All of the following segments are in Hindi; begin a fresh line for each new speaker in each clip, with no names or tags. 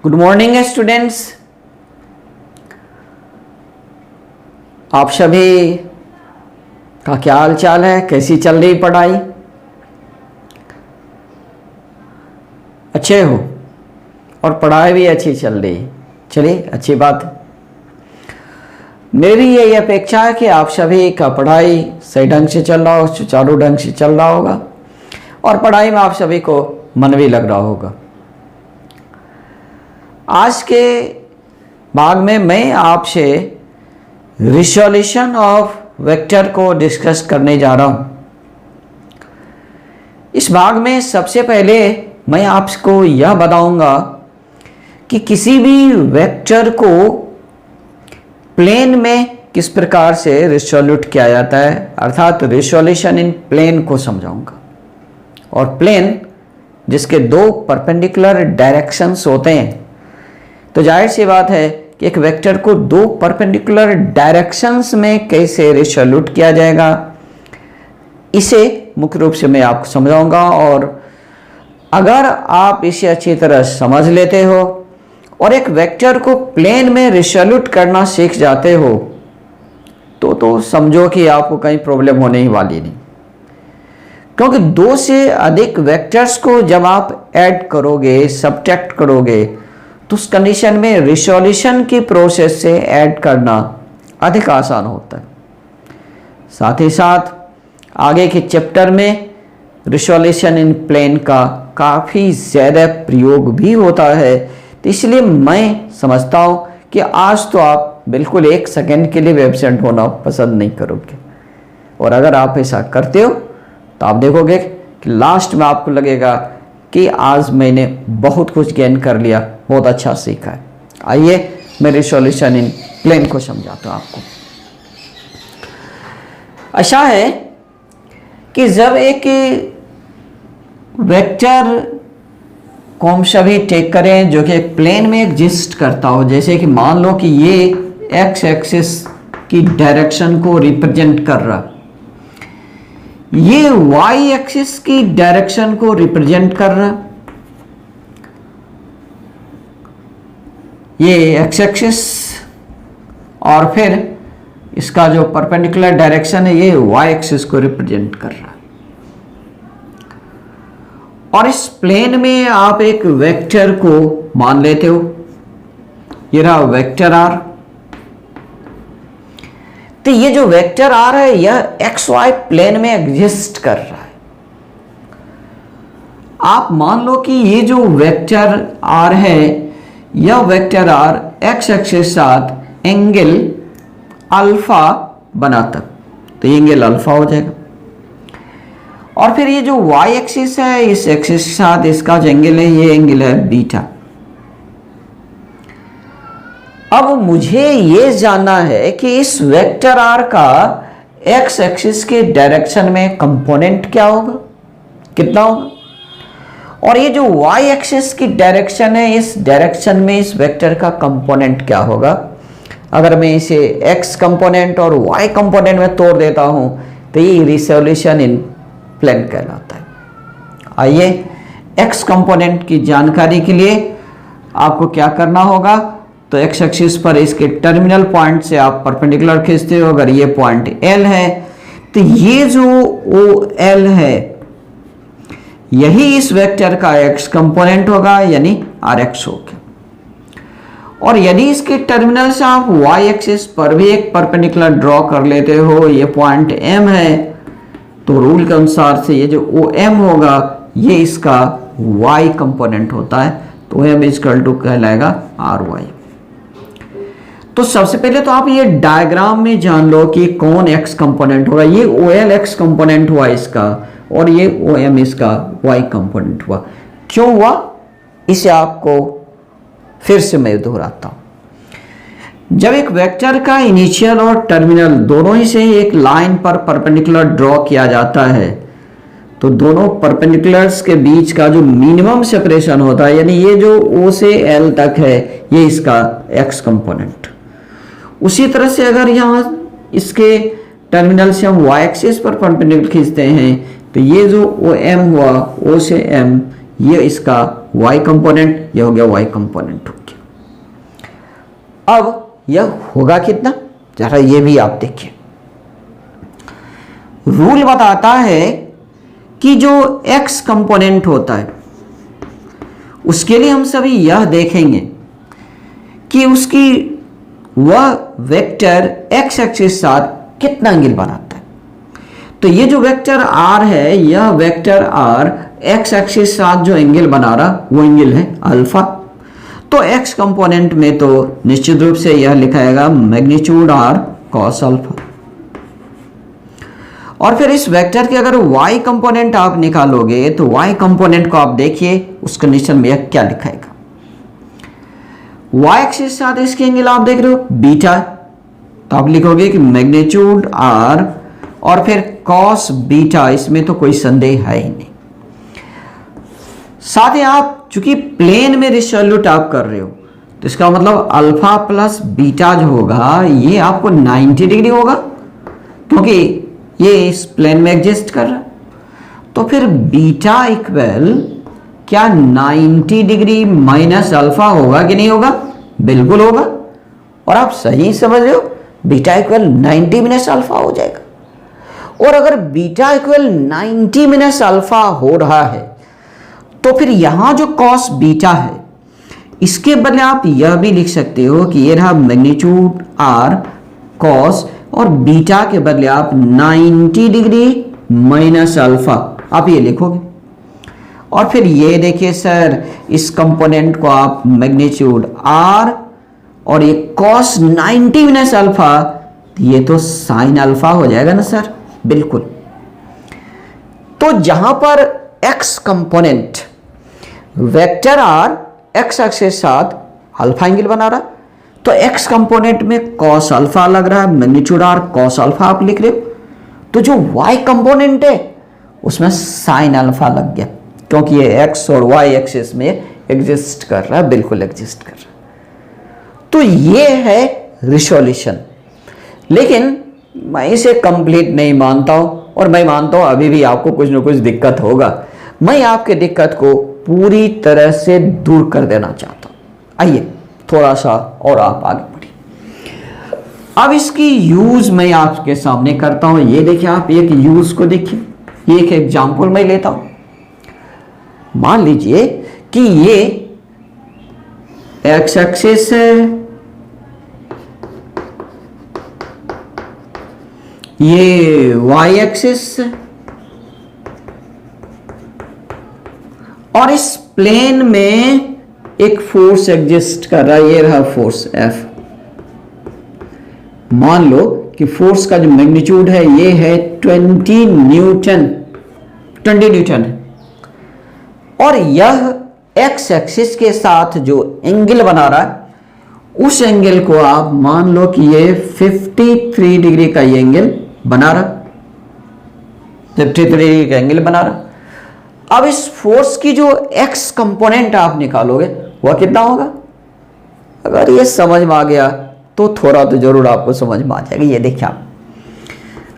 Good morning students. आप सभी का क्या हाल चाल है? कैसी चल रही पढ़ाई? अच्छे हो और पढ़ाई भी अच्छी चल रही। चलिए, अच्छी बात है। मेरी यही अपेक्षा है कि आप सभी का पढ़ाई सही ढंग से चल रहा हो, सुचारू ढंग से चल रहा होगा और पढ़ाई में आप सभी को मन भी लग रहा होगा। आज के भाग में मैं आपसे रिजोल्यूशन ऑफ वेक्टर को डिस्कस करने जा रहा हूं। इस भाग में सबसे पहले मैं आपको यह बताऊंगा कि किसी भी वेक्टर को प्लेन में किस प्रकार से रिजोल्यूट किया जाता है, अर्थात रिजोल्यूशन इन प्लेन को समझाऊंगा। और प्लेन जिसके दो परपेंडिकुलर डायरेक्शंस होते हैं, तो जाहिर सी बात है कि एक वेक्टर को दो परपेंडिकुलर डायरेक्शंस में कैसे रिजोल्यूट किया जाएगा, इसे मुख्य रूप से मैं आपको समझाऊंगा। और अगर आप इसे अच्छी तरह समझ लेते हो और एक वेक्टर को प्लेन में रिजोल्यूट करना सीख जाते हो तो समझो कि आपको कहीं प्रॉब्लम होने ही वाली नहीं। क्योंकि दो से अधिक वेक्टर्स को जब आप ऐड करोगे, सब्ट्रैक्ट करोगे, तो उस कंडीशन में रिजोल्यूशन की प्रोसेस से ऐड करना अधिक आसान होता है। साथ ही साथ आगे के चैप्टर में रिजोल्यूशन इन प्लेन का काफ़ी ज़्यादा प्रयोग भी होता है। तो इसलिए मैं समझता हूँ कि आज तो आप बिल्कुल एक सेकंड के लिए भी एब्सेंट होना पसंद नहीं करोगे। और अगर आप ऐसा करते हो तो आप देखोगे कि लास्ट में आपको लगेगा कि आज मैंने बहुत कुछ गेन कर लिया, बहुत अच्छा सीखा है। आइए मैं रिजोल्यूशन इन प्लेन को समझाता हूँ आपको। ऐसा है कि जब एक वेक्टर को हम सभी टेक करें जो कि एक प्लेन में एग्जिस्ट करता हो, जैसे कि मान लो कि ये एक्स एक्सिस की डायरेक्शन को रिप्रेजेंट कर रहा, ये वाई एक्सिस की डायरेक्शन को रिप्रेजेंट कर रहा, ये एक्स एक्सिस, और फिर इसका जो परपेंडिकुलर डायरेक्शन है ये वाई एक्सिस को रिप्रेजेंट कर रहा है। और इस प्लेन में आप एक वेक्टर को मान लेते हो, ये रहा वेक्टर आर। तो ये जो वेक्टर आर है यह एक्स वाई प्लेन में एग्जिस्ट कर रहा है। आप मान लो कि ये जो वेक्टर आर है, यह वेक्टर आर एक्स एक्सिस के साथ एंगल अल्फा बनाता, तो ये एंगल अल्फा हो जाएगा। और फिर ये जो वाई एक्सिस है, इस एक्सिस के साथ इसका जो एंगल है ये एंगल है बीटा। अब मुझे ये जानना है कि इस वेक्टर आर का एक्स एक्सिस के डायरेक्शन में कंपोनेंट क्या होगा, कितना होगा, और ये जो वाई एक्सिस की डायरेक्शन है, इस डायरेक्शन में इस वेक्टर का कंपोनेंट क्या होगा। अगर मैं इसे एक्स कंपोनेंट और वाई कंपोनेंट में तोड़ देता हूं तो ये रिजोल्यूशन इन प्लेन कहलाता है। आइए एक्स कंपोनेंट की जानकारी के लिए आपको क्या करना होगा, तो एक्स एक्सिस पर इसके टर्मिनल पॉइंट से आप परपेंडिकुलर खींचते हो। अगर ये पॉइंट एल है तो ये जो ओ एल है यही इस वेक्टर का एक्स कंपोनेंट होगा, यानी आर एक्स होगा। और यदि इसके टर्मिनल से आप वाई एक्सिस पर भी एक परपेंडिकुलर ड्रॉ कर लेते हो, ये पॉइंट एम है, तो रूल के अनुसार से ये जो ओ एम होगा ये इसका वाई कंपोनेंट होता है, तो ओ एम इक्वल टू कहलाएगा आर वाई। तो सबसे पहले तो आप ये डायग्राम में जान लो कि कौन एक्स कंपोनेंट होगा। ये ओ एल एक्स कंपोनेंट हुआ इसका, और ये ओ एम इसका वाई कंपोनेंट हुआ। क्यों हुआ इसे आपको फिर से मैं दोहराता हूं। जब एक वेक्टर का इनिशियल और टर्मिनल दोनों ही से एक लाइन पर परपेंडिकुलर ड्रॉ किया जाता है, तो दोनों परपेंडिकुलर्स के बीच का जो मिनिमम सेपरेशन होता है, यानी ये जो O से L तक है, ये इसका एक्स कंपोनेंट। उसी तरह से अगर यहाँ इसके टर्मिनल से हम वाई एक्सिस पर परपेंडिकुलर खींचते हैं, तो ये जो ओ एम हुआ, O से M, ये इसका वाई कंपोनेंट, यह हो गया वाई कंपोनेंट हो गया। अब यह होगा कितना, जरा ये भी आप देखिए। रूल बताता है कि जो x कंपोनेंट होता है उसके लिए हम सभी यह देखेंगे कि उसकी वह वेक्टर x एक्सिस साथ कितना एंगल बनाता है। तो ये जो वेक्टर r है, यह वेक्टर r x एक्सिस साथ जो एंगल बना रहा वो एंगल है अल्फा। तो x कंपोनेंट में तो निश्चित रूप से यह लिखाएगा मैग्नीट्यूड r cos अल्फा। और फिर इस वेक्टर के अगर y कंपोनेंट आप निकालोगे तो y कंपोनेंट को आप देखिए उस कंडीशन में यह क्या लिखाएगा। y एक्सिस साथ इसके एंगल आप देख रहे हो बीटा, तो आप लिखोगे कि मैग्नीट्यूड r और फिर cos बीटा, इसमें तो कोई संदेह है ही नहीं। साथ ही आप चूंकि प्लेन में रिसोल्यूट आप कर रहे हो तो इसका मतलब अल्फा प्लस बीटा जो होगा ये आपको 90 डिग्री होगा, क्योंकि ये इस प्लेन में एग्जिस्ट कर रहा है। तो फिर बीटा इक्वल क्या 90 डिग्री माइनस अल्फा होगा कि नहीं होगा? बिल्कुल होगा। और आप सही समझ रहे हो, बीटा इक्वल 90 माइनस अल्फा हो जाएगा। और अगर बीटा इक्वल 90 माइनस अल्फा हो रहा है तो फिर यहां जो कॉस बीटा है इसके बदले आप यह भी लिख सकते हो कि ये रहा मैग्नीट्यूड आर कॉस, और बीटा के बदले आप 90 डिग्री माइनस अल्फा आप ये लिखोगे। और फिर ये देखिए सर, इस कंपोनेंट को आप मैग्नीट्यूड आर और ये कॉस 90 माइनस अल्फा, ये तो साइन अल्फा हो जाएगा ना सर? बिल्कुल। तो जहां पर x component vector R x axis साथ अल्फा एंगल बना रहा, तो x कंपोनेंट में cos अल्फा लग रहा है, मैग्नीट्यूड आर cos अल्फा आप लिख रहे हो। तो जो y कंपोनेंट है उसमें साइन अल्फा लग गया, क्योंकि ये x और y एक्सिस में एग्जिस्ट कर रहा है, बिल्कुल एग्जिस्ट कर रहा है। तो ये है रिसोल्यूशन। लेकिन मैं इसे कंप्लीट नहीं मानता हूं, और मैं मानता हूं अभी भी आपको कुछ ना कुछ दिक्कत होगा। मैं आपके दिक्कत को पूरी तरह से दूर कर देना चाहता हूं। आइए थोड़ा सा और आप आगे बढ़िए। अब इसकी यूज मैं आपके सामने करता हूं। ये देखिए, आप एक यूज को देखिए। ये एक एग्जांपल मैं लेता हूं। मान लीजिए कि ये एक्स एक्सिस है, ये वाई एक्सिस, और इस प्लेन में एक फोर्स एग्जिस्ट कर रहा है, ये रहा फोर्स F। मान लो कि फोर्स का जो मैग्नीट्यूड है ये है 20 न्यूटन है, और यह x एक्सिस के साथ जो एंगल बना रहा है उस एंगल को आप मान लो कि ये 53 डिग्री का ये एंगल बना रहा, 53 डिग्री का एंगल बना रहा। अब इस फोर्स की जो x कंपोनेंट आप निकालोगे वह कितना होगा? अगर ये समझ में आ गया तो थोड़ा तो जरूर आपको समझ में आ जाएगा। ये देखिए आप,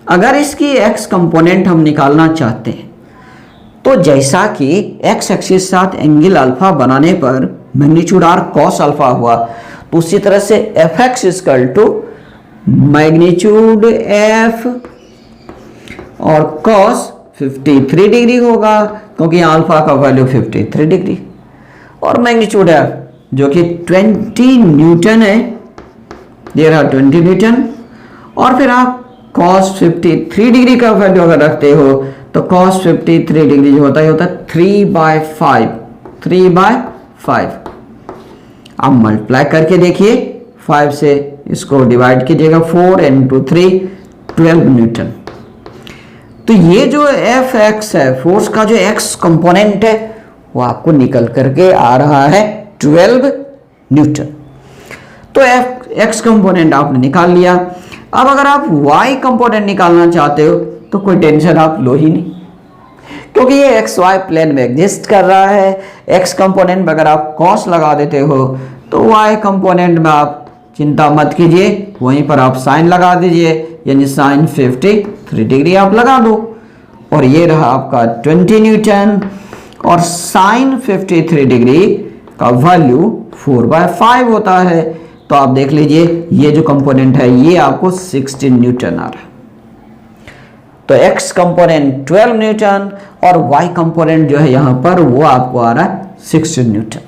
अगर इसकी x कंपोनेंट हम निकालना चाहते हैं तो जैसा कि x एक्सिस साथ एंगल अल्फा बनाने पर मैग्नीट्यूड r cos अल्फा हुआ, तो उसी तरह से fx equal to magnitude f और cos 53 डिग्री होगा, क्योंकि अल्फा का वैल्यू 53 डिग्री, और मैग्नीट्यूड f जो कि 20 न्यूटन है, ये रहा 20 न्यूटन। और फिर आप cos 53 डिग्री का वैल्यू अगर रखते हो तो cos 53 डिग्री जो होता है 3/5। आप मल्टीप्लाई करके देखिए, 5 से इसको डिवाइड कीजिएगा, 4 into 3 12 न्यूटन। तो ये जो Fx है, फोर्स का जो x कंपोनेंट है, वो आपको निकल करके आ रहा है 12 न्यूटन। तो x कंपोनेंट आपने निकाल लिया। अब अगर आप y कंपोनेंट निकालना चाहते हो तो कोई टेंशन आप लो ही नहीं, क्योंकि ये एक्स वाई प्लेन में एग्जिस्ट कर रहा है। x कंपोनेंट में अगर आप cos लगा देते हो तो y कंपोनेंट में आप चिंता मत कीजिए, वहीं पर आप साइन लगा दीजिए, यानी साइन 53 डिग्री आप लगा दो। और ये रहा आपका 20 न्यूटन, और साइन 53 डिग्री का वैल्यू 4/5 होता है। तो आप देख लीजिए ये जो कंपोनेंट है ये आपको 16 न्यूटन आ रहा है। तो x कंपोनेंट 12 न्यूटन और y कंपोनेंट जो है यहां पर वो आपको आ रहा है 16 न्यूटन।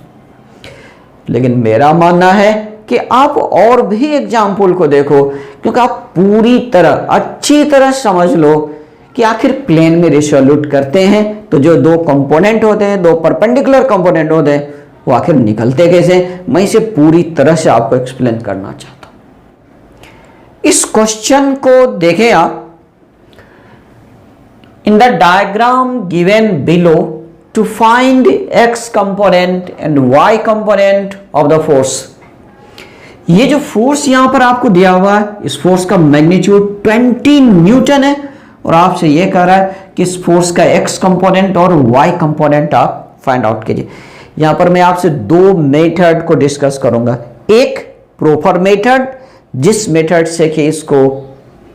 लेकिन मेरा मानना है कि आप और भी एग्जाम्पल को देखो, क्योंकि आप पूरी तरह अच्छी तरह समझ लो कि आखिर प्लेन में रिसोल्यूट करते हैं तो जो दो कंपोनेंट होते हैं, दो परपेंडिकुलर कंपोनेंट होते हैं, वो आखिर निकलते कैसे। मैं इसे पूरी तरह से आपको एक्सप्लेन करना चाहता हूं। इस क्वेश्चन को देखें आप। In the diagram given below to find x component and y component of the force. ये जो फोर्स यहां पर आपको दिया हुआ है, इस फोर्स का मैग्नीट्यूड 20 न्यूटन है और आपसे ये कह रहा है कि इस फोर्स का x कंपोनेंट और y कंपोनेंट आप फाइंड आउट कीजिए। यहां पर मैं आपसे दो मेथड को डिस्कस करूंगा। एक प्रॉपर मेथड, जिस मेथड से कि इसको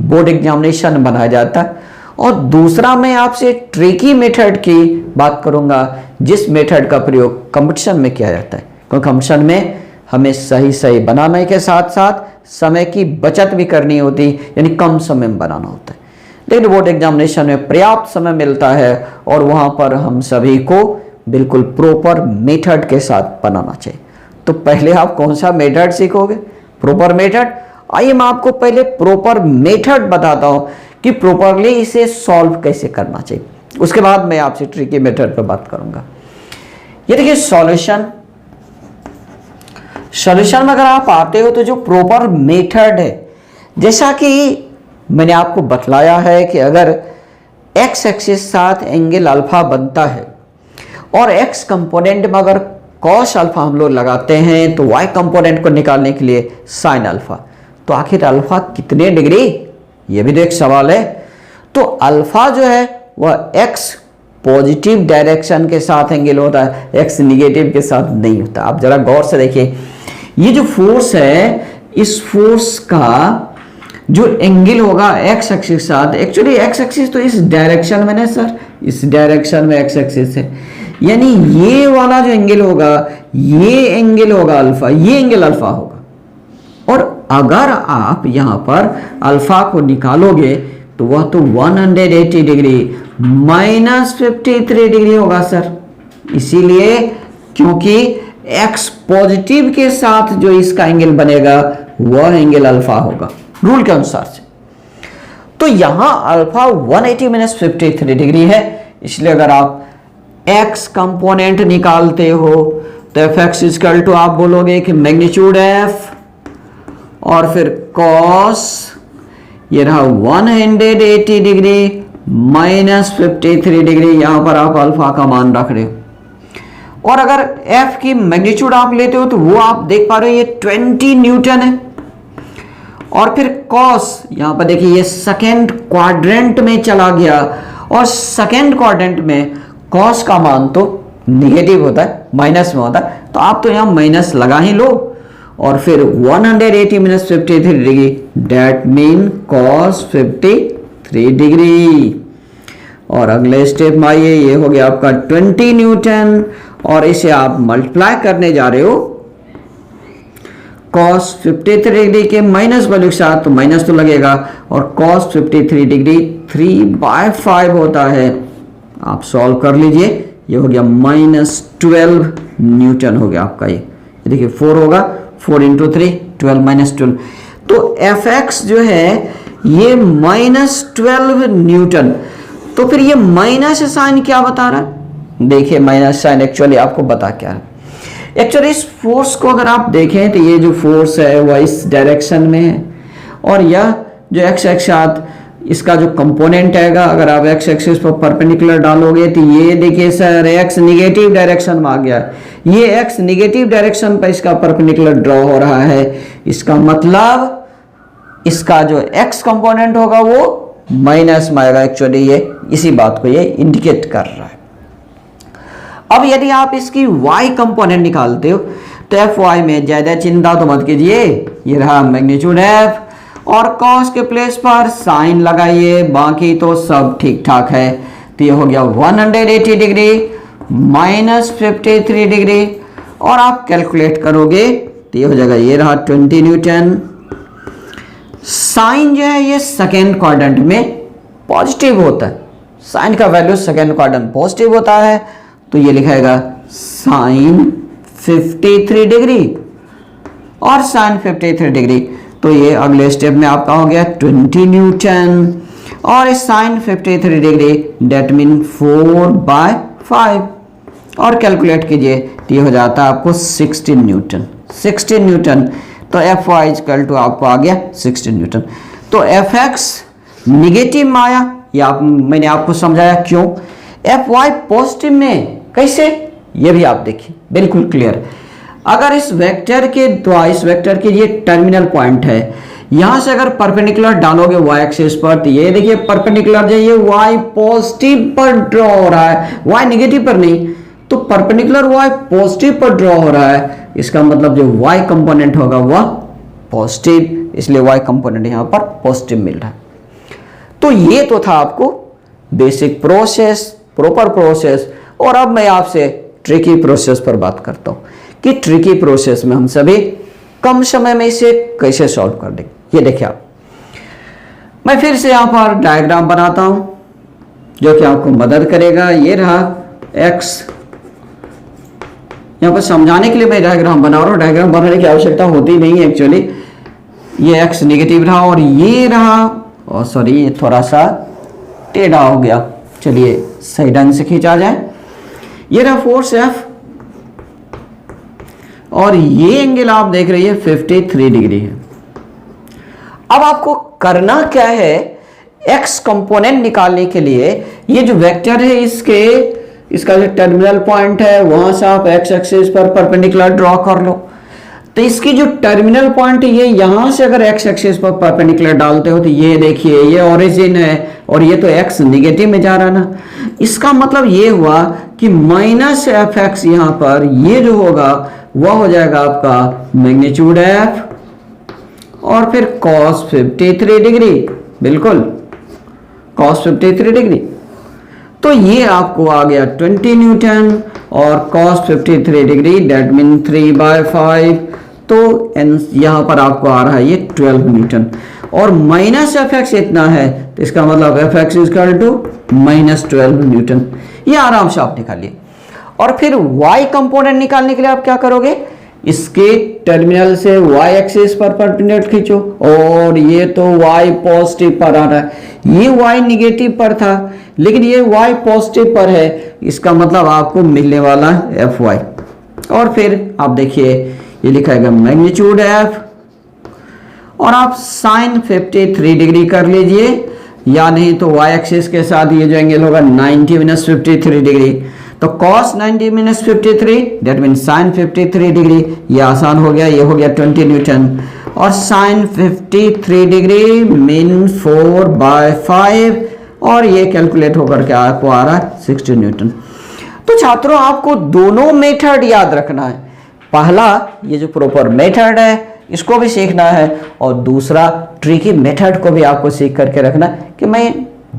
बोर्ड एग्जामिनेशन बनाया जाता है, और दूसरा मैं आपसे ट्रिकी मेथड की बात करूंगा, जिस मेथड का प्रयोग कंपटीशन में किया जाता है। क्योंकि कंपटीशन में हमें सही बनाने के साथ साथ समय की बचत भी करनी होती, यानी कम समय में बनाना होता है। लेकिन बोर्ड एग्जामिनेशन में पर्याप्त समय मिलता है और वहां पर हम सभी को बिल्कुल प्रॉपर मेथड के साथ बनाना चाहिए। तो पहले आप कौन सा मेथड सीखोगे? Proper method. आइए मैं आपको पहले प्रॉपर मेथड बताता हूं कि प्रॉपरली इसे सॉल्व कैसे करना चाहिए, उसके बाद मैं आपसे ट्रिकी मेथड पर बात करूंगा। ये देखिए सॉल्यूशन में अगर आप आते हो तो जो प्रॉपर मेथड है, जैसा कि मैंने आपको बतलाया है कि अगर x एक्सिस साथ एंगल अल्फा बनता है और x कंपोनेंट में अगर cos अल्फा हम लोग लगाते हैं तो y कंपोनेंट को निकालने के लिए sin अल्फा, तो आखिर अल्फा कितने डिग्री, ये भी तो एक सवाल है। तो अल्फा जो है वह x पॉजिटिव डायरेक्शन के साथ एंगल होता है, x निगेटिव के साथ नहीं होता। आप जरा गौर से देखिए, ये जो फोर्स है, इस फोर्स का जो एंगल होगा x एक्सिस के साथ, एक्चुअली x एक्सिस तो इस डायरेक्शन में ना सर, इस डायरेक्शन में x एक्सिस है, यानी ये वाला जो एंगल होगा ये एंगल होगा अल्फा, ये एंगल अल्फा होगा। और अगर आप यहां पर अल्फा को निकालोगे तो वह तो 180 डिग्री -53 डिग्री होगा सर। इसीलिए क्योंकि x पॉजिटिव के साथ जो इसका एंगल बनेगा वह एंगल अल्फा होगा रूल के अनुसार से। तो यहां अल्फा 180 - 53 डिग्री है, इसलिए अगर आप x कंपोनेंट निकालते हो तो fx इक्वल टू आप बोलोगे कि मैग्नीट्यूड f और फिर cos, ये रहा 180 डिग्री -53 डिग्री, यहां पर आप अल्फा का मान रख रहे हो। और अगर f की मैग्नीट्यूड आप लेते हो तो वो आप देख पा रहे हो ये 20 न्यूटन है। और फिर cos, यहां पर देखिए ये सेकेंड क्वाड्रेंट में चला गया, और सेकेंड क्वाड्रेंट में cos का मान तो निगेटिव होता है, माइनस में होता है, तो आप तो यहां माइनस लगा ही लो। और फिर 180 - 53 degree, that mean cos 53 degree. और अगले स्टेप में आइए, ये हो गया आपका 20 न्यूटन, और इसे आप मल्टीप्लाई करने जा रहे हो cos 53 डिग्री के माइनस वैल्यू के साथ, तो माइनस तो लगेगा, और cos 53 डिग्री 3/5 होता है। आप सॉल्व कर लीजिए, ये हो गया -12 न्यूटन हो गया आपका। ये देखिए 4 होगा, 4 × 3 12 -12, तो fx जो है ये -12 न्यूटन। तो फिर ये माइनस साइन क्या बता रहा है? देखिए माइनस साइन एक्चुअली आपको बता क्या है। एक्चुअली इस फोर्स को अगर आप देखें तो ये जो फोर्स है वह इस डायरेक्शन में है, और यह जो x एक्सिस साथ इसका जो कंपोनेंट आएगा, अगर आप x एक्सिस पर परपेंडिकुलर डालोगे तो ये देखिए सर x निगेटिव डायरेक्शन में आ गया, ये x निगेटिव डायरेक्शन पर इसका परपेंडिकुलर ड्रॉ हो रहा है। इसका मतलब इसका जो x कंपोनेंट होगा वो माइनस में आएगा। एक्चुअली ये इसी बात को ये इंडिकेट कर रहा है। अब यदि आप इसकी y कंपोनेंट निकालते हो तो fy में ज्यादा चिंता तो मत कीजिए, ये रहा मैग्नीट्यूड f, और cos के प्लेस पर साइन लगाइए, बाकी तो सब ठीक ठाक है। तो ये हो गया 180 डिग्री -53 डिग्री, और आप कैलकुलेट करोगे तो ये हो जाएगा, ये रहा 20 न्यूटन। साइन जो है ये सेकेंड क्वाड्रेंट में पॉजिटिव होता है, साइन का वैल्यू सेकेंड क्वाड्रेंट पॉजिटिव होता है, तो ये लिखाएगा साइन 53 डिग्री और साइन 53 डिग्री। तो ये अगले स्टेप में आपका हो गया 20 न्यूटन, और इस साइन 53 डिग्री डेट मीन 4/5, और कैलकुलेट कीजिए तो ये हो जाता है आपको 16 न्यूटन। 16 न्यूटन, तो एफ वाई इक्वल टू आपको आ गया 16 न्यूटन। तो एफ एक्स निगेटिव में आया, या मैंने आपको समझाया क्यों। एफ वाई पॉजिटिव में कैसे, ये भी आप देखिए बिल्कुल क्लियर। अगर इस वेक्टर के द्वारा, इस वेक्टर के ये टर्मिनल पॉइंट है, यहां से अगर परपेंडिकुलर डालोगे y एक्सिस पर, तो ये देखिए परपेंडिकुलर जो ये y पॉजिटिव पर ड्रॉ हो रहा है, y नेगेटिव पर नहीं, तो परपेंडिकुलर y पॉजिटिव पर ड्रॉ हो रहा है, इसका मतलब जो y कंपोनेंट होगा वह पॉजिटिव, इसलिए y कंपोनेंट यहां पर पॉजिटिव मिल रहा है। तो ये तो था आपको बेसिक प्रोसेस, प्रॉपर प्रोसेस। और अब मैं आपसे ट्रिकी प्रोसेस पर बात करता हूं कि ट्रिकी प्रोसेस में हम सभी कम समय में इसे कैसे सॉल्व कर देंगे। ये देखिए आप, मैं फिर से यहां पर डायग्राम बनाता हूं जो कि आपको मदद करेगा। ये रहा x, यहां पर समझाने के लिए मैं डायग्राम बना रहा हूं, डायग्राम बनाने की आवश्यकता होती नहीं है एक्चुअली। ये x नेगेटिव रहा, और ये रहा, और सॉरी ये थोड़ा सा टेढ़ा हो गया, चलिए सही ढंग से खींचा जाए। ये रहा फोर्स F, और ये एंगल आप देख रही है 53 डिग्री है। अब आपको करना क्या है, x कंपोनेंट निकालने के लिए ये जो वेक्टर है इसका जो टर्मिनल पॉइंट है वहां से आप x एक्सिस पर परपेंडिकुलर ड्रॉ कर लो। तो इसकी जो टर्मिनल पॉइंट है ये यहां से अगर x एक्सिस पर परपेंडिकुलर डालते हो तो ये देखिए ये ओरिजिन है, और ये तो x नेगेटिव में जा रहा ना, इसका मतलब ये हुआ कि माइनस एफ एक्स यहां पर ये जो होगा वह हो जाएगा आपका मैग्नीट्यूड f, और फिर cos 53 डिग्री, बिल्कुल cos 53 डिग्री। तो ये आपको आ गया 20 न्यूटन, और cos 53 डिग्री डेट मीन 3/5, तो यहां पर आपको आ रहा है ये 12 न्यूटन, और माइनस एफ एक्स इतना है, तो इसका मतलब F X equal to -12 newton. ये आराम से आप निकालिए। और फिर y कंपोनेंट निकालने के लिए आप क्या करोगे, इसके टर्मिनल से y एक्सिस पर परपेंडिकुलर खींचो, और ये तो y पॉजिटिव पर आ रहा है, ये y निगेटिव पर था लेकिन ये y पॉजिटिव पर है, इसका मतलब आपको मिलने वाला एफ वाई। और फिर आप देखिए ये लिखा है मैग्नीट्यूड f, और आप साइन 53 डिग्री कर लीजिए, या नहीं तो y एक्सिस के साथ ये जो एंगल होगा 90 - 53 डिग्री, तो cos 90 - 53 that mean sine 53 degree, ये आसान हो गया, ये हो गया 20 न्यूटन, और साइन 53 डिग्री मीन 4/5, और ये कैलकुलेट होकर के आपको आ रहा है 60 न्यूटन। तो छात्रों आपको दोनों मेथड याद रखना है, पहला ये जो प्रॉपर मेथड है इसको भी सीखना है, और दूसरा ट्रिकी मेथड को भी आपको सीख करके रखना कि मैं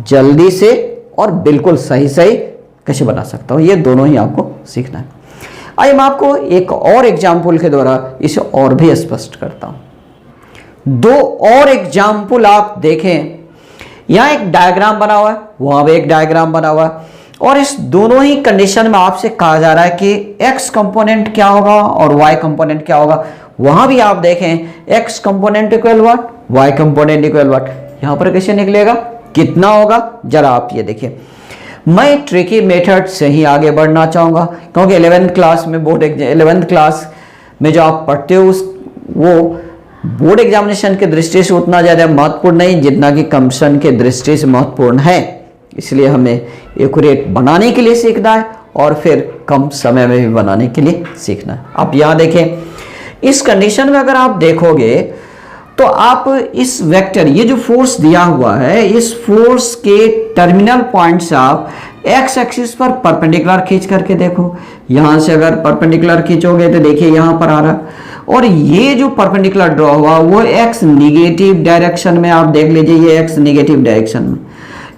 जल्दी से और बिल्कुल सही कैसे बना सकता हूं, ये दोनों ही आपको सीखना है। आइए मैं आपको एक और एग्जाम्पल के द्वारा इसे और भी स्पष्ट करता हूं। दो और एग्जाम्पल आप देखें, यहां एक डायग्राम बना हुआ है, वहां भी एक डायग्राम बना हुआ है, और इस दोनों ही कंडीशन में आपसे कहा जा रहा है कि x कंपोनेंट क्या होगा और y कंपोनेंट क्या होगा। वहां भी आप देखें x component equal what, y component equal what, यहां पर कैसे निकलेगा, कितना होगा, जरा आप ये देखिए। मैं ट्रिकी मेथड से ही आगे बढ़ना चाहूंगा, क्योंकि 11th क्लास में 11th क्लास में जो आप पढ़ते हो वो बोर्ड एग्जामिनेशन के दृष्टि से उतना ज़्यादा महत्वपूर्ण नहीं जितना कि कंपटीशन के दृष्टि से महत्वपूर्ण है। इसलिए हमें एक्यूरेट बनाने के लिए सीखना है और फिर कम समय में भी बनाने के लिए सीखना है। आप यहाँ देखें, इस कंडीशन में अगर आप देखोगे तो आप इस वेक्टर, ये जो फोर्स दिया हुआ है, इस फोर्स के टर्मिनल पॉइंट से आप एक्स एक्सिस पर परपेंडिकुलर खींच करके देखो। यहां से अगर परपेंडिकुलर खींचोगे तो देखिए यहां पर आ रहा, और ये जो परपेंडिकुलर ड्रॉ हुआ वो एक्स निगेटिव डायरेक्शन में, आप देख लीजिए ये एक्स निगेटिव डायरेक्शन में।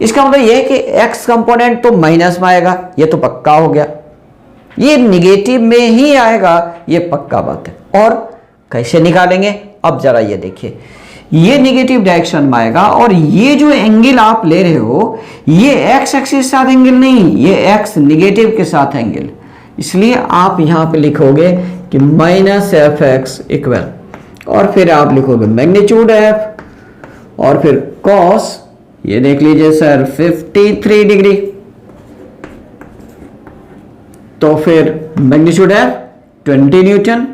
इसका मतलब ये है कि एक्स कंपोनेंट तो माइनस में आएगा, ये तो पक्का हो गया, ये निगेटिव में ही आएगा, ये पक्का बात है। और कैसे निकालेंगे, अब जरा ये देखिए, ये निगेटिव डायरेक्शन में आएगा और ये जो एंगल आप ले रहे हो ये एक्स एक्सिस के साथ एंगल नहीं, ये एक्स निगेटिव के साथ एंगल, इसलिए आप यहां पे लिखोगे कि माइनस एफ एक्स इक्वल, और फिर आप लिखोगे मैग्नीट्यूड एफ और फिर कॉस, ये देख लीजिए सर 53 डिग्री, तो फिर मैग्नीट्यूड एफ 20 न्यूटन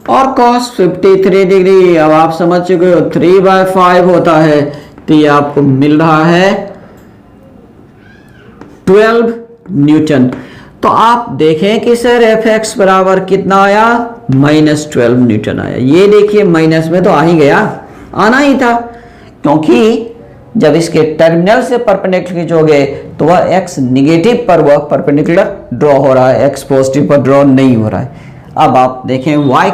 और कॉस 53 डिग्री। अब आप समझ चुके हो 3/5 होता है, तो ये आपको मिल रहा है 12 न्यूटन। तो आप देखें कि सर एफ एक्स बराबर कितना आया, -12 न्यूटन आया। ये देखिए माइनस में तो आ ही गया, आना ही था, क्योंकि जब इसके टर्मिनल से परपेंडिकुलर खींचोगे तो वह एक्स निगेटिव पर वह परपेंडिकुलर ड्रॉ हो रहा है, एक्स पॉजिटिव पर ड्रॉ नहीं हो रहा है। अब आप देखें y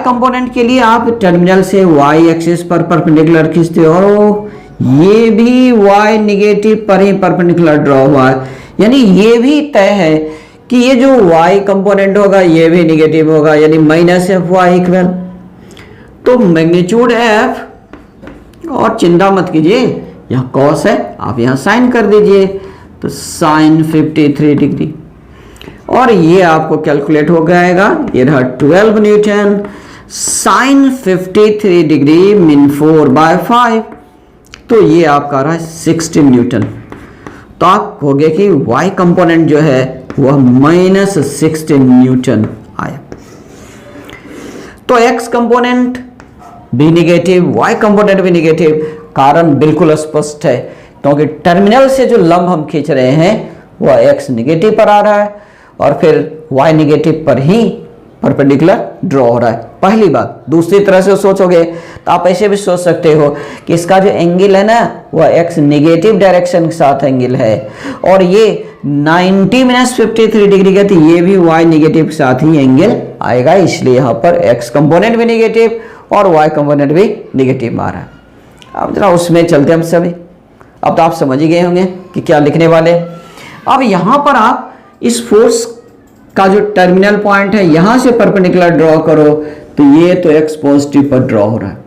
कंपोनेंट के लिए आप टर्मिनल से y एक्सिस पर परपेंडिकुलर खींचते हो, ये भी y निगेटिव पर ही परपेंडिकुलर ड्रॉ हुआ है, यानी ये भी तय है कि ये जो y कंपोनेंट होगा ये भी निगेटिव होगा, यानी -fy इक्वल, तो मैग्नीट्यूड f, और चिंता मत कीजिए यहाँ cos है, आप यहाँ साइन कर दीजिए, तो साइन 53 डिग्री, और ये आपको कैलकुलेट हो जाएगा, ये रहा 12 न्यूटन, साइन 53 डिग्री मीन 4/5, तो ये आपका रहा 16 न्यूटन। तो आप कहोगे कि y कंपोनेंट जो है वह -16 न्यूटन आया। तो x कंपोनेंट भी निगेटिव, y कंपोनेंट भी निगेटिव, कारण बिल्कुल स्पष्ट है, क्योंकि टर्मिनल से जो लंब हम खींच रहे हैं वह x निगेटिव पर आ रहा है और फिर y निगेटिव पर ही परपेंडिकुलर ड्रॉ हो रहा है, पहली बात। दूसरी तरह से सोचोगे तो आप ऐसे भी सोच सकते हो कि इसका जो एंगल है ना वह x निगेटिव डायरेक्शन के साथ एंगल है, और ये 90 - 53 डिग्री का, तो ये भी y निगेटिव के साथ ही एंगल आएगा, इसलिए यहाँ पर x कंपोनेंट भी निगेटिव और y कंपोनेंट भी निगेटिव आ रहा है। अब जरा उसमें चलते हम सभी, अब तो आप समझ ही गए होंगे कि क्या लिखने वाले। अब यहाँ पर आप इस फोर्स का जो टर्मिनल पॉइंट है यहां से परपेंडिकुलर ड्रॉ करो, तो ये तो x पॉजिटिव पर ड्रॉ हो रहा है,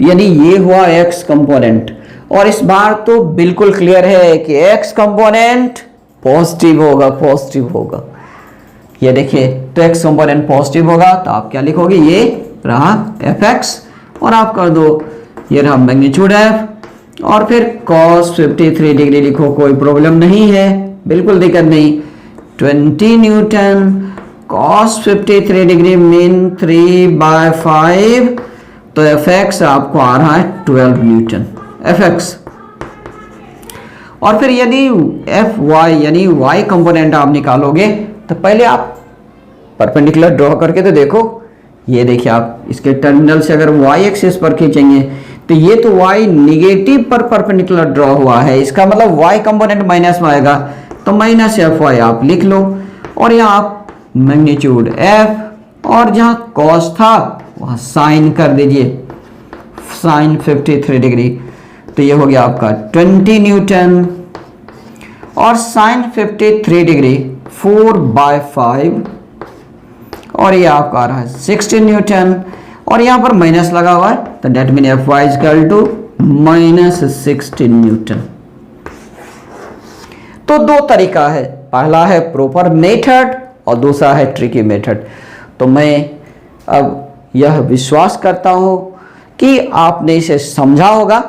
यानी ये हुआ x कंपोनेंट, और इस बार तो बिल्कुल क्लियर है कि x कंपोनेंट पॉजिटिव होगा, ये देखिए, तो x कंपोनेंट पॉजिटिव होगा, तो आप क्या लिखोगे, ये रहा fx, और आप कर दो ये रहा मैग्नीट्यूड f, और फिर cos 53 डिग्री लिखो, कोई प्रॉब्लम नहीं है, बिल्कुल दिक्कत नहीं, 20 न्यूटन, cos 53 डिग्री मीन 3/5, तो fx आपको आ रहा है 12 न्यूटन fx। और फिर यदि fy यानी y कंपोनेंट आप निकालोगे, तो पहले आप परपेंडिकुलर ड्रॉ करके तो देखो, ये देखिए आप इसके टर्मिनल से अगर y एक्सिस पर खींचेंगे तो ये तो y निगेटिव पर परपेंडिकुलर ड्रॉ हुआ है, इसका मतलब y कंपोनेंट माइनस में आएगा, तो -fy आप लिख लो, और यहाँ आप मैग्नीट्यूड f, और जहाँ cos था वहाँ साइन कर दीजिए, साइन 53 डिग्री, तो ये हो गया आपका 20 न्यूटन, और साइन 53 डिग्री 4/5, और ये आपका आ रहा है 16 न्यूटन, और यहाँ पर माइनस लगा हुआ है, तो that mean fy equal to -16 newton. तो दो तरीका है, पहला है प्रॉपर मेथड और दूसरा है ट्रिकी मेथड। तो मैं अब यह विश्वास करता हूं कि आपने इसे समझा होगा।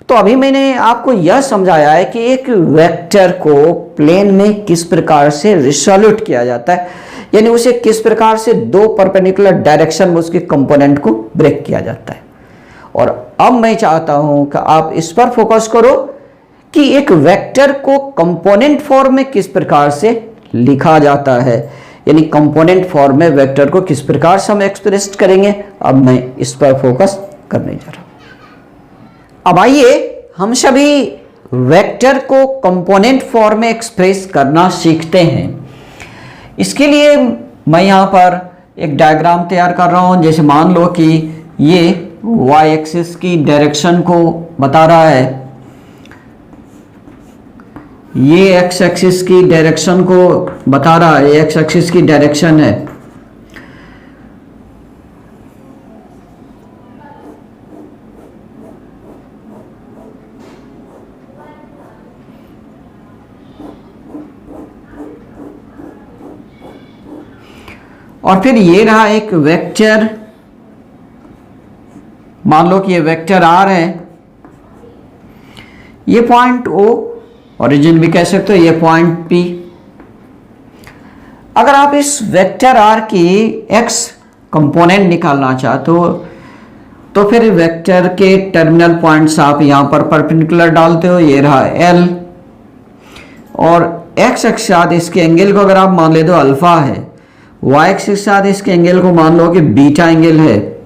तो अभी मैंने आपको यह समझाया है कि एक वेक्टर को प्लेन में किस प्रकार से रिसोल्यूट किया जाता है, यानी उसे किस प्रकार से दो परपेंडिकुलर डायरेक्शन में उसके कंपोनेंट को ब्रेक किया जाता है। और अब मैं चाहता हूं कि आप इस पर फोकस करो कि एक वेक्टर को कंपोनेंट फॉर्म में किस प्रकार से लिखा जाता है, यानी कंपोनेंट फॉर्म में वेक्टर को किस प्रकार से हम एक्सप्रेस करेंगे। अब मैं इस पर फोकस करने जा रहा हूं। अब आइए हम सभी वेक्टर को कंपोनेंट फॉर्म में एक्सप्रेस करना सीखते हैं। इसके लिए मैं यहां पर एक डायग्राम तैयार कर रहा हूं। जैसे मान लो कि ये y एक्सिस की डायरेक्शन को बता रहा है, ये एक्स एक्सिस की डायरेक्शन को बता रहा है, ये एक्स एक्सिस की डायरेक्शन है। और फिर ये रहा एक वेक्टर, मान लो कि ये वेक्टर आर है, ये पॉइंट ओ, ओरिजिन भी कह सकते हो, ये पॉइंट पी। अगर आप इस वेक्टर आर की एक्स कंपोनेंट निकालना चाहते हो तो फिर वेक्टर के टर्मिनल पॉइंट्स आप यहां पर परपेंडिकुलर डालते हो, ये रहा एल, और एक्स एक्स के साथ इसके एंगल को अगर आप मान ले दो अल्फा है, वाई एक्स के साथ इसके एंगल को मान लो कि बीटा एंगल है,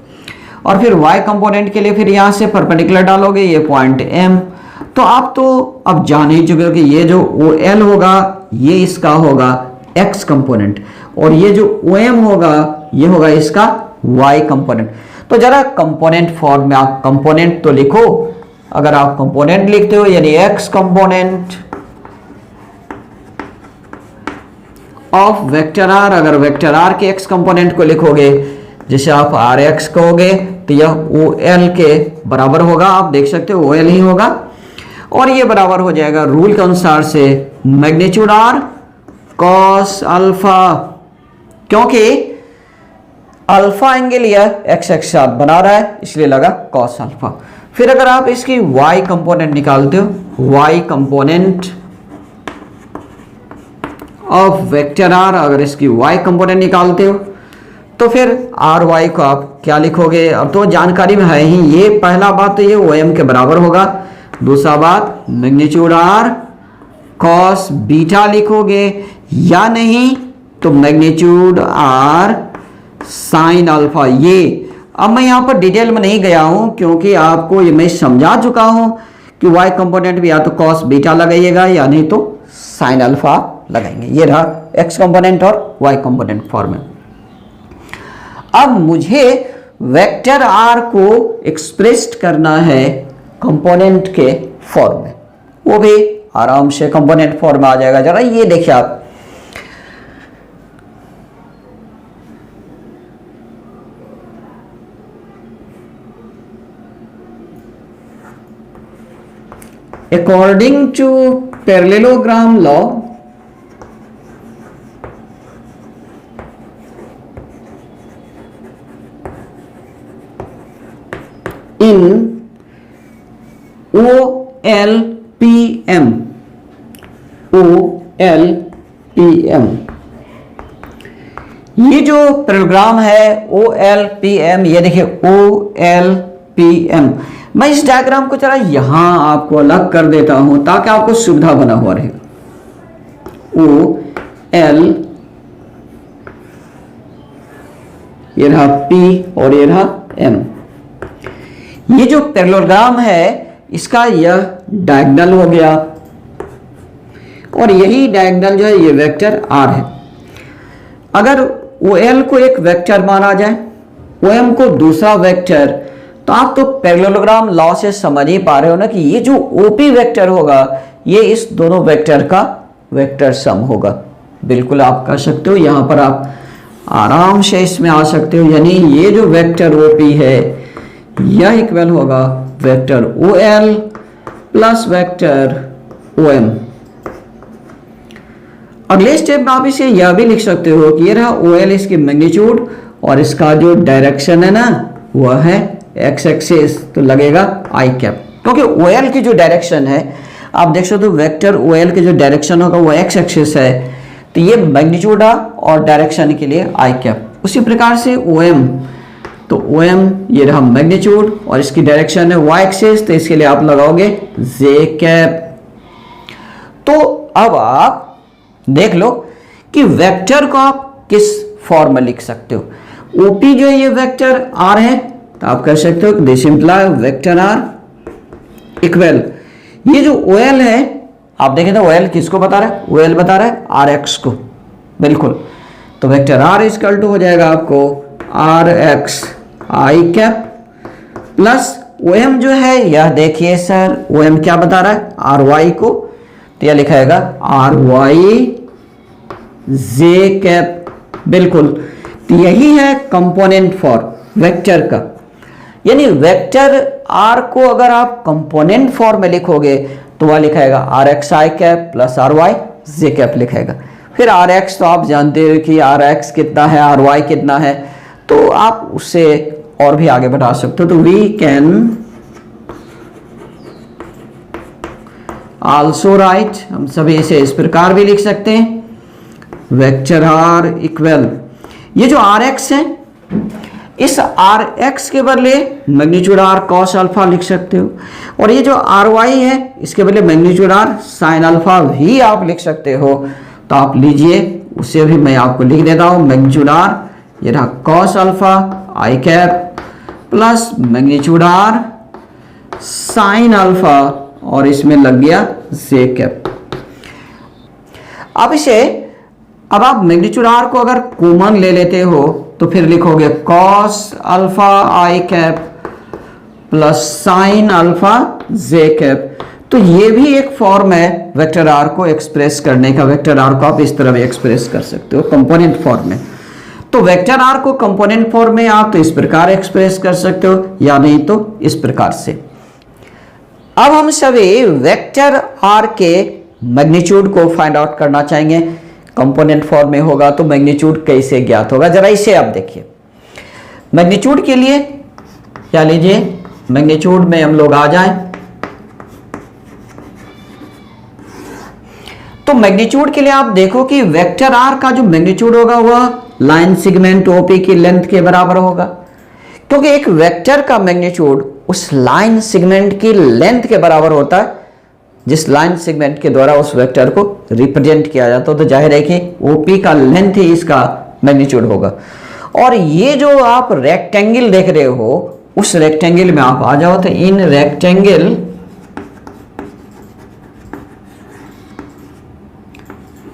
और फिर वाई कंपोनेंट के लिए फिर यहां से परपेंडिकुलर डालोगे, ये पॉइंट एम। तो आप तो अब जान ही चुके हो कि ये जो ओ एल होगा ये इसका होगा एक्स कंपोनेंट, और ये जो ओ एम होगा ये होगा इसका वाई कंपोनेंट। तो जरा कंपोनेंट फॉर्म में आप कंपोनेंट तो लिखो। अगर आप कंपोनेंट लिखते हो यानी X component of vector R, अगर वेक्टर आर के एक्स कंपोनेंट को लिखोगे जैसे आप आर एक्स कहोगे तो यह ओ एल के बराबर होगा, आप देख सकते हो ओ एल ही होगा, और ये बराबर हो जाएगा रूल के अनुसार से मैग्नीट्यूड आर कॉस अल्फा, क्योंकि अल्फा एंगल यह एक्स एक्स साथ बना रहा है इसलिए लगा कॉस अल्फा। फिर अगर आप इसकी वाई कंपोनेंट निकालते हो, Y component of vector R, अगर इसकी वाई कंपोनेंट निकालते हो तो फिर आर वाई को आप क्या लिखोगे, अब तो जानकारी में है ही, ये पहला बात तो ये ओ एम के बराबर होगा, दूसरा बात मैग्नीट्यूड आर कॉस बीटा लिखोगे, या नहीं तो मैग्नीट्यूड आर साइन अल्फा। ये अब मैं यहां पर डिटेल में नहीं गया हूं क्योंकि आपको ये मैं समझा चुका हूं कि वाई कंपोनेंट भी या तो कॉस बीटा लगाइएगा या नहीं तो साइन अल्फा लगाएंगे। ये रहा एक्स कंपोनेंट और वाई कंपोनेंट फॉर्म में। अब मुझे वेक्टर आर को एक्सप्रेस करना है कंपोनेंट के फॉर्म में, वो भी आराम से कंपोनेंट फॉर्म में आ जाएगा। जरा ये देखिए आप, according to parallelogram law, in OLPM, OLPM, ये जो पैरेललोग्राम है OLPM, ये देखिए OLPM। मैं इस डायग्राम को जरा यहां आपको अलग कर देता हूं ताकि आपको सुविधा बना हुआ रहेगा। OL, ये रहा P और ये रहा M। ये जो पैरेललोग्राम है इसका यह डायगोनल हो गया, और यही डायगोनल जो है ये वेक्टर आर है। अगर OL को एक वेक्टर माना जाए, OM को दूसरा वेक्टर, तो आप तो पैरेललोग्राम लॉ से समझ ही पा रहे हो ना कि ये जो OP वेक्टर होगा ये इस दोनों वेक्टर का वेक्टर सम होगा। बिल्कुल आप कर सकते हो, यहां पर आप आराम से इसमें आ सकते हो, यानी ये जो वेक्टर OP है यह इक्वल होगा vector OL plus vector OM। अगले स्टेप में आप इसे यह भी लिख सकते हो कि ये रहा OL इसकी मैग्नीट्यूड और इसका जो डायरेक्शन है ना वह है एक्स एक्सिस, तो लगेगा आई कैप, क्योंकि OL की जो डायरेक्शन है आप देख सकते हो वेक्टर OL की जो डायरेक्शन होगा वो एक्स एक्सिस है, तो ये मैग्नीट्यूड और डायरेक्शन के लिए आई कैप। उसी प्रकार से OM, तो OM ये रहा मैग्नीट्यूड और इसकी डायरेक्शन है y एक्सिस, तो इसके लिए आप लगाओगे जे कैप। तो अब आप देख लो कि वेक्टर को आप किस फॉर्म में लिख सकते हो। OP जो है ये वेक्टर R है, तो आप कह सकते हो कि this imply vector R equal, ये जो OL है आप देखें तो OL किसको बता रहा है, OL बता रहा है RX को, बिल्कुल। तो वेक्टर R इक्वल टू हो जाएगा आपको RX I cap plus OM जो है यह देखिए सर OM क्या बता रहा है RY को, तो तो यह लिखाएगा आर वाई जे कैप। बिल्कुल, तो यही है कंपोनेंट फॉर्म वेक्टर का। यानी वेक्टर आर को अगर आप कंपोनेंट फॉर्म में लिखोगे तो वह लिखाएगा R X I cap plus R Y J cap लिखाएगा। फिर आर एक्स तो आप जानते हो कि आर एक्स कितना है, आर वाई कितना है, तो आप उससे और भी आगे बढ़ा सकते हो। तो वी कैन आल्सो राइट, हम सभी इसे इस प्रकार भी लिख सकते हैं, वेक्टर आर इक्वल, ये जो आर एक्स है इस आर एक्स के बदले मैग्नीट्यूड आर कॉस अल्फा लिख सकते हो, और ये जो आर वाई है इसके बदले मैग्नीट्यूड आर साइन अल्फा भी आप लिख सकते हो। तो आप लीजिए, उसे भी मैं आपको लिख देता हूं, मैग्नीट्यूड आर ये रहा cos alpha I cap plus magnitude R sine alpha, और इसमें लग गया जे कैप। अब आप मैग्नीट्यूड आर को अगर कॉमन ले लेते हो तो फिर लिखोगे cos alpha I cap plus sine alpha J cap. तो ये भी एक फॉर्म है वेक्टर आर को एक्सप्रेस करने का। वेक्टर आर को आप इस तरह भी एक्सप्रेस कर सकते हो कंपोनेंट फॉर्म में। तो वेक्टर आर को कंपोनेंट फॉर्म में आप तो इस प्रकार एक्सप्रेस कर सकते हो, या नहीं तो इस प्रकार से। अब हम सभी वेक्टर आर के मैग्नीट्यूड को फाइंड आउट करना चाहेंगे। कंपोनेंट फॉर्म में होगा तो मैग्नीट्यूड कैसे ज्ञात होगा, जरा इसे आप देखिए। मैग्नीट्यूड के लिए क्या लीजिए, मैग्नीट्यूड में हम लोग आ जाएं, तो मैग्नीट्यूड के लिए आप देखो कि वेक्टर आर का जो मैग्नीट्यूड होगा वह लाइन सेगमेंट ओपी की लेंथ के बराबर होगा, क्योंकि एक वेक्टर का मैग्नीट्यूड उस लाइन सेगमेंट की लेंथ के बराबर होता है जिस लाइन सेगमेंट के द्वारा उस वेक्टर को रिप्रेजेंट किया जाता है। तो जाहिर है कि ओपी का लेंथ ही इसका मैग्नीट्यूड होगा। और ये जो आप रेक्टेंगल देख रहे हो, उस रेक्टेंगल में आप आ जाओ, तो इन रेक्टेंगल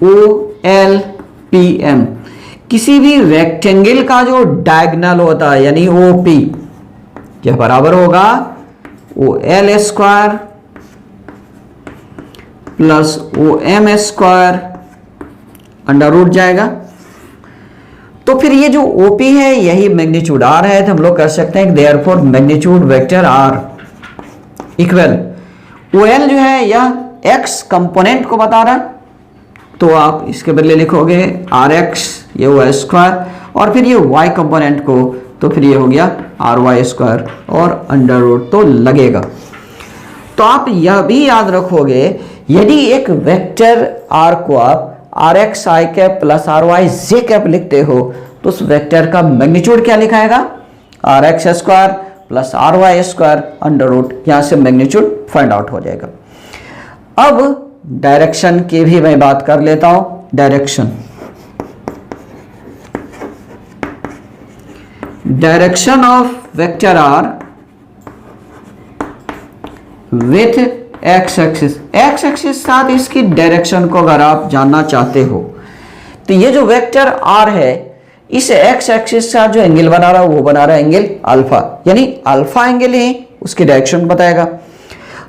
OLPM, किसी भी रेक्टेंगल का जो डायगोनल होता है यानी OP, यह बराबर होगा OL square plus OM square under root जाएगा। तो फिर ये जो OP है यही मैग्नीट्यूड R है, तो हम लोग कर सकते हैं therefore magnitude vector R equal OL जो है यह X कंपोनेंट को बता रहा है, तो आप इसके बदले लिखोगे RX ये हुआ स्क्वायर, और फिर ये Y कंपोनेंट को, तो फिर ये हो गया RY स्क्वायर और अंडर रूट तो लगेगा। तो आप यह भी याद रखोगे, यदि एक वेक्टर R को आप RX I cap plus RY J cap लिखते हो तो उस वेक्टर का मैग्नीट्यूड क्या लिखाएगा, RX square plus RY square under root, यहां से मैग्नीट्यूड फाइंड आउट हो जाएगा। अब डायरेक्शन की भी मैं बात कर लेता हूं। Direction of vector R with x axis साथ इसकी डायरेक्शन को अगर आप जानना चाहते हो तो ये जो वेक्टर R है इस एक्स एक्सिस का जो एंगल बना रहा है वो बना रहा है एंगल अल्फा, यानी अल्फा एंगल है, उसकी डायरेक्शन बताएगा।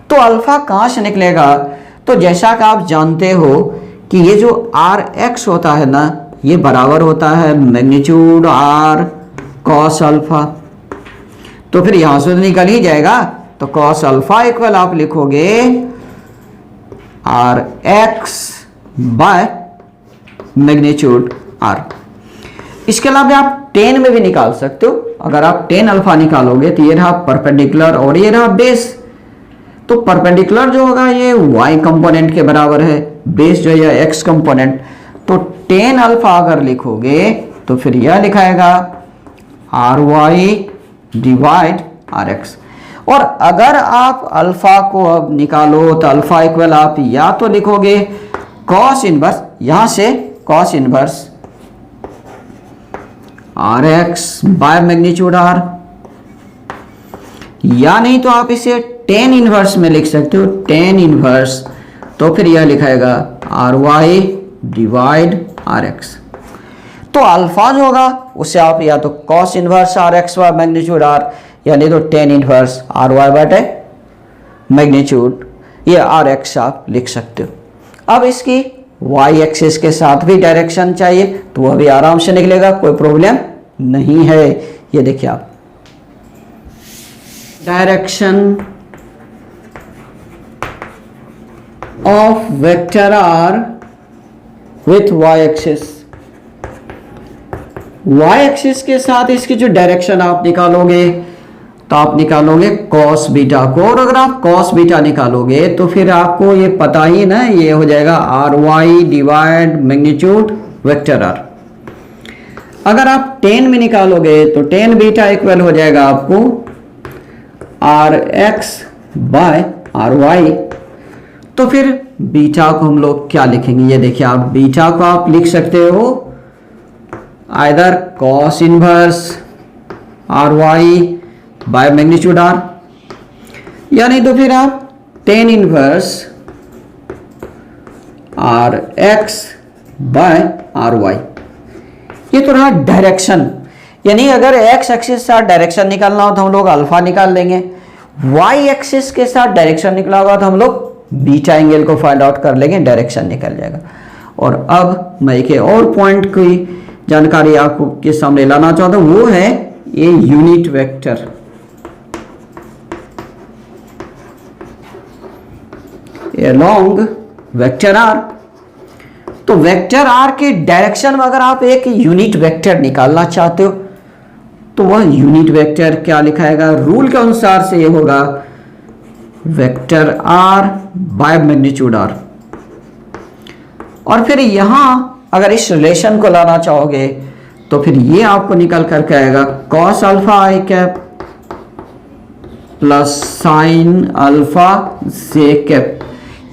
तो अल्फा कहां से निकलेगा, तो जैसा कि आप जानते हो कि ये जो RX होता है ना, ये बराबर होता है मैग्नीट्यूड R कॉस अल्फा। तो फिर यहां से तो निकल ही जाएगा, तो कॉस अल्फा इक्वल आप लिखोगे RX बाय मैग्नीट्यूड R। इसके अलावा आप टेन में भी निकाल सकते हो। अगर आप टेन अल्फा निकालोगे तो ये रहा परपेंडिकुलर और ये रहा बेस। तो परपेंडिकुलर जो होगा ये y कंपोनेंट के बराबर है, बेस जो है x कंपोनेंट। तो टेन अल्फा अगर लिखोगे तो फिर यह लिखाएगा RY डिवाइड RX। और अगर आप अल्फा को अब निकालो तो अल्फा इक्वल आप या तो लिखोगे कॉस इनवर्स, यहां से cos inverse RX by magnitude R, या नहीं तो आप इसे टेन इनवर्स में लिख सकते हो, टेन इनवर्स। तो फिर यह लिखाएगा RY डिवाइड RX। तो अल्फा जो होगा उसे आप या तो cos inverse RX by magnitude R, यानी तो टेन इनवर्स RY बटे मैग्नीट्यूड ये RX आप लिख सकते हो। अब इसकी y एक्सिस के साथ भी डायरेक्शन चाहिए, तो वह भी आराम से निकलेगा, कोई प्रॉब्लम नहीं है। ये देखिए आप, direction of vector R with y axis, y axis के साथ इसकी जो डायरेक्शन आप निकालोगे तो आप निकालोगे cos बीटा को, और अगर आप cos बीटा निकालोगे तो फिर आपको ये पता ही ना, ये हो जाएगा R Y divide magnitude vector R. अगर आप tan में निकालोगे तो tan बीटा इक्वल हो जाएगा आपको R X by R Y. तो फिर बीटा को हम लोग क्या लिखेंगे, ये देखिए आप, बीटा को आप लिख सकते हो either cos inverse R Y by magnitude R, या नहीं तो फिर आप tan inverse R X by R Y. ये तो रहा डायरेक्शन, यानी अगर x एक्सिस के साथ डायरेक्शन निकालना हो तो हम लोग अल्फा निकाल लेंगे, y एक्सिस के साथ डायरेक्शन निकला होगा तो हम लोग बीटा एंगल को फाइंड आउट कर लेंगे, डायरेक्शन निकल जाएगा। और अब मैं एक और पॉइंट की जानकारी आपको के सामने लाना चाहता हूं, वो है ये unit vector. Along vector R, तो वेक्टर आर के डायरेक्शन में अगर आप एक यूनिट वेक्टर निकालना चाहते हो तो वह यूनिट वेक्टर क्या लिखाएगा, रूल के अनुसार से ये होगा vector R by magnitude R. और फिर यहां अगर इस रिलेशन को लाना चाहोगे तो फिर ये आपको निकल करके आएगा cos alpha I cap plus sine alpha J cap.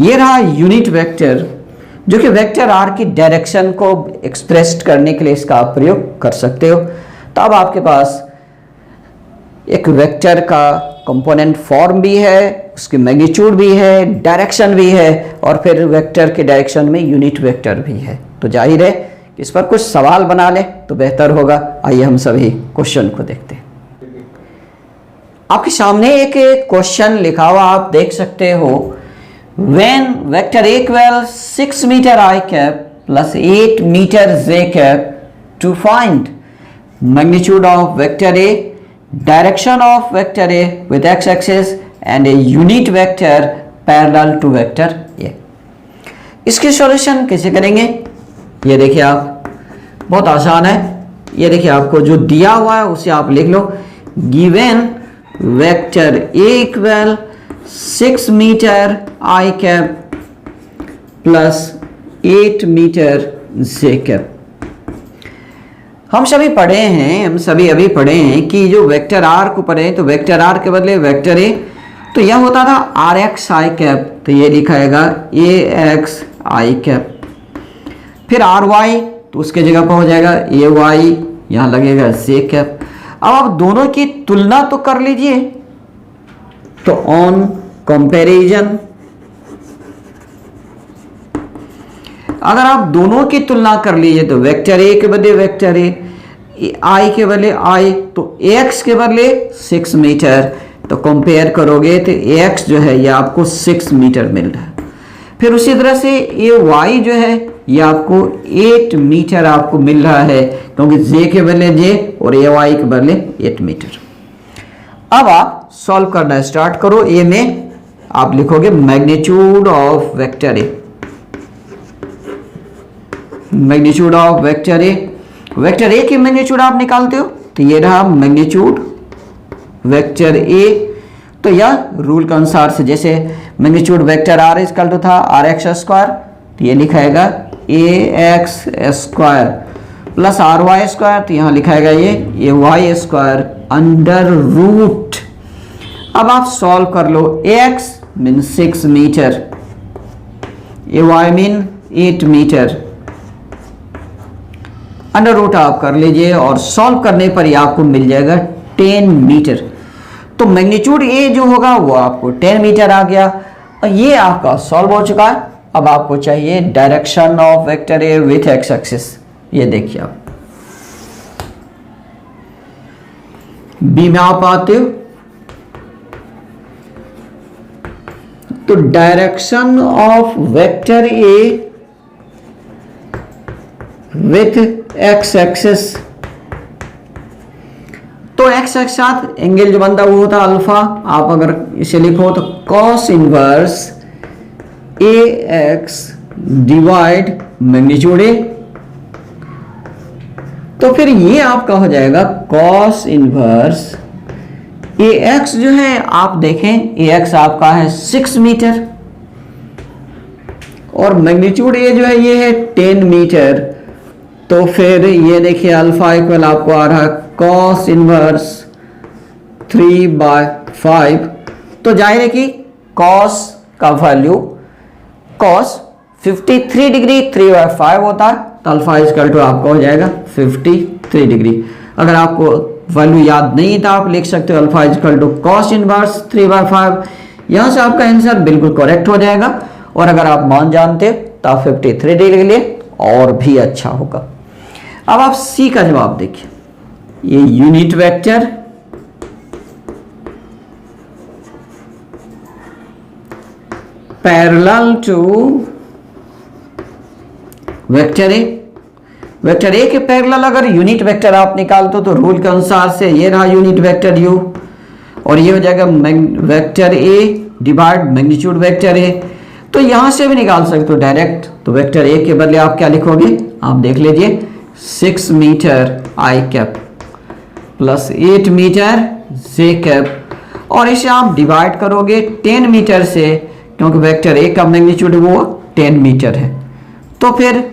ये रहा यूनिट वेक्टर, जो कि वेक्टर आर की डायरेक्शन को एक्सप्रेस करने के लिए इसका आप प्रयोग कर सकते हो। तो अब आपके पास एक वेक्टर का कंपोनेंट फॉर्म भी है, उसकी मैग्नीट्यूड भी है, डायरेक्शन भी है, और फिर वेक्टर के डायरेक्शन में यूनिट वेक्टर भी है। तो जाहिर है कि इस पर कुछ सवाल बना ले तो बेहतर होगा। आइए हम सभी क्वेश्चन को देखते हैं। आपके सामने एक क्वेश्चन लिखा हुआ आप देख सकते हो, when vector A equals 6 meter I cap plus 8 meter J cap to find magnitude of vector A, direction of vector A with x axis and a unit vector parallel to vector A। इसके सॉल्यूशन कैसे करेंगे, ये देखिए आप, बहुत आसान है। ये देखिए आपको जो दिया हुआ है उसे आप लिख लो, given vector A equal 6 metre I cap plus 8 metre J cap. हम सभी पढ़े हैं, हम सभी अभी पढ़े हैं कि जो वेक्टर आर को पढ़े तो वेक्टर आर के बदले वेक्टर ए, तो यह होता था आर एक्स आई कैप, तो ये लिखाएगा ए एक्स आई कैप। फिर आर वाई तो उसके जगह पर हो जाएगा ए वाई, यहाँ लगेगा जे कैप। अब आप दोनों की तुलना तो कर लीजिए, तो ऑन कंपैरिजन अगर आप दोनों की तुलना कर लीजिए तो वेक्टर ए के बदले वेक्टर ए, आई के बदले आई, तो एक्स के बदले 6 मीटर, तो कंपेयर करोगे तो एक्स जो है ये आपको 6 मीटर मिल रहा है। फिर उसी तरह से ये वाई जो है ये आपको 8 मीटर आपको मिल रहा है, क्योंकि जे के बदले जे और ए वाई के बदले 8 मीटर। अब आप सॉल्व करना स्टार्ट करो। ए में आप लिखोगे magnitude of vector A, magnitude of vector A, vector ए की मैग्नीट्यूड आप निकालते हो तो ये रहा मैग्नीट्यूड वेक्टर ए। तो यह रूल के अनुसार से, जैसे magnitude vector R equal to था आर एक्स स्क्वायर, तो ये लिखाएगा A X square plus R Y square, तो यहाँ लिखाएगा ये वाई स्क्वायर अंडर रूट। अब आप सॉल्व कर लो, A X mean 6 metre, A Y mean 8 metre, under root आप कर लीजिए और सॉल्व करने पर ही आपको मिल जाएगा 10 मीटर। तो मैग्नीट्यूड ए जो होगा वो आपको 10 मीटर आ गया, और ये आपका सॉल्व हो चुका है। अब आपको चाहिए direction of vector A with x axis. ये देखिए आप बी में आप आते हो तो direction of vector A with x axis, तो एक्स एक्स साथ एंगल जो बनता है वो होता है अल्फा। आप अगर इसे लिखो तो कॉस इनवर्स ए एक्स डिवाइड मैग्नीट्यूड ए, तो फिर ये आपका हो जाएगा कॉस इनवर्स ए एक्स जो है आप देखें ए एक्स आपका है 6 मीटर और मैग्नीट्यूड ए जो है ये है 10 मीटर। तो फिर ये देखिए अल्फा इक्वल आपको आ रहा है कॉस इनवर्स 3/5। तो जाहिर है कि कॉस का वैल्यू कॉस 53 डिग्री 3/5 होता है, तो अल्फा इक्वल टू आपका हो जाएगा 53 डिग्री। अगर आपको वैल्यू याद नहीं था आप लिख सकते हो alpha equal to cos inverse 3/5। यहां से आपका आंसर बिल्कुल करेक्ट हो जाएगा। और अगर आप मान जानते हो तो आप 53 डिग्री के लिए और भी अच्छा होगा। अब आप सी का जवाब देखिए, ये unit vector parallel to vector A. Vector A के पैरेलल अगर यूनिट वेक्टर आप निकालते तो रूल के अनुसार से ये रहा यूनिट वेक्टर यू और ये हो जाएगा vector A divide magnitude vector A. तो यहां से भी निकाल सकते हो डायरेक्ट। तो वेक्टर ए के बदले आप क्या लिखोगे, आप देख लीजिए 6 metre I cap plus 8 metre J cap और इसे आप डिवाइड करोगे 10 मीटर से, क्योंकि वेक्टर ए का मैग्नीट्यूड वो 10 मीटर है। तो फिर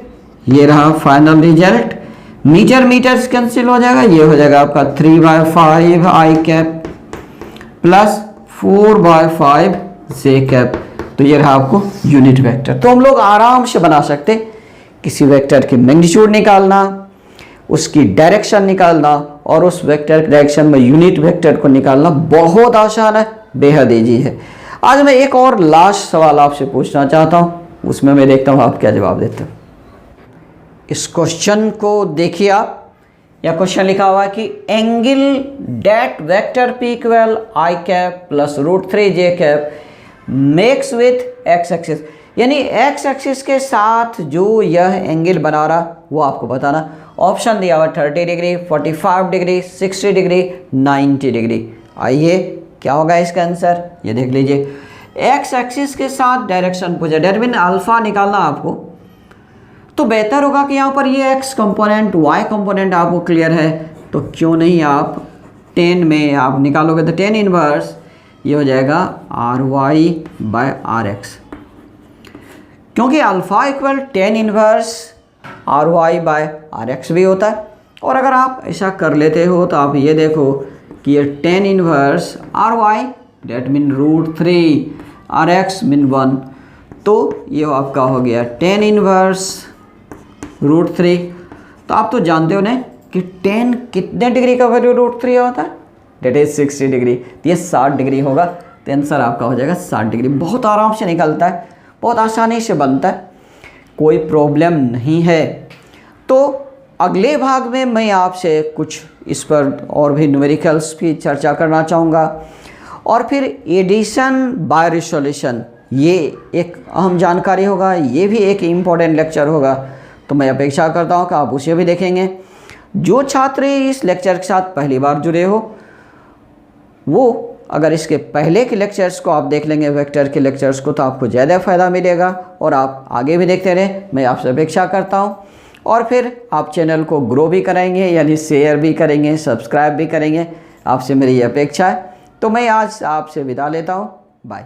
ये रहा final result, metre metre cancel हो जाएगा, ये हो जाएगा आपका 3/5 I cap plus 4/5 J cap. तो ये रहा आपको यूनिट वेक्टर। तो हम लोग आराम से बना सकते, किसी वेक्टर की मैग्नीट्यूड निकालना, उसकी डायरेक्शन निकालना और उस वेक्टर की डायरेक्शन में यूनिट वेक्टर को निकालना बहुत आसान है, बेहद ईजी है। आज मैं एक और लास्ट सवाल आपसे पूछना चाहता हूं, उसमें मैं देखता हूं आप क्या जवाब देते हो। इस क्वेश्चन को देखिए आप, या क्वेश्चन लिखा हुआ है कि angle date vector P equal I cap plus √3 J cap makes with x axis, यानी एक्स एक्सिस के साथ जो यह एंगल बना रहा वो आपको बताना। ऑप्शन दिया हुआ 30 डिग्री, 45 डिग्री, 60 डिग्री, 90 डिग्री। आइए क्या होगा इसका आंसर, ये देख लीजिए। एक्स एक्सिस के साथ डायरेक्शन पूछा, डेटरमिन अल्फा निकालना आपको, तो बेहतर होगा कि यहाँ पर ये एक्स कंपोनेंट वाई कंपोनेंट आपको क्लियर है, तो क्यों नहीं आप 10 में आप निकालोगे तो 10 इनवर्स ये हो जाएगा RY/RX, क्योंकि अल्फा इक्वल 10 इनवर्स RY/RX भी होता है। और अगर आप ऐसा कर लेते हो तो आप ये देखो कि ये 10 inverse RY that mean √3 RX mean 1, तो ये आपका हो गया 10 इनवर्स √3। तो आप तो जानते हो ना कि 10 कितने डिग्री का वैल्यू √3 होता है, डेट इज 60 डिग्री, तो ये 60 डिग्री होगा। तो आंसर आपका हो जाएगा 60 डिग्री। बहुत आराम से निकलता है, बहुत आसानी से बनता है, कोई प्रॉब्लम नहीं है। तो अगले भाग में मैं आपसे कुछ इस पर और भी न्यूमेरिकल्स की चर्चा करना चाहूँगा, और फिर एडिशन बाय रिसोल्यूशन, ये एक अहम जानकारी होगा, ये भी एक इम्पॉर्टेंट लेक्चर होगा। तो मैं अपेक्षा करता हूँ कि आप उसे भी देखेंगे। जो छात्र इस लेक्चर के साथ पहली बार जुड़े हो वो अगर इसके पहले के लेक्चर्स को आप देख लेंगे, वेक्टर के लेक्चर्स को, तो आपको ज़्यादा फ़ायदा मिलेगा और आप आगे भी देखते रहें, मैं आपसे अपेक्षा करता हूँ। और फिर आप चैनल को ग्रो भी करेंगे, यानी शेयर भी करेंगे, सब्सक्राइब भी करेंगे, आपसे मेरी ये अपेक्षा है। तो मैं आज आपसे विदा लेता हूँ, बाय।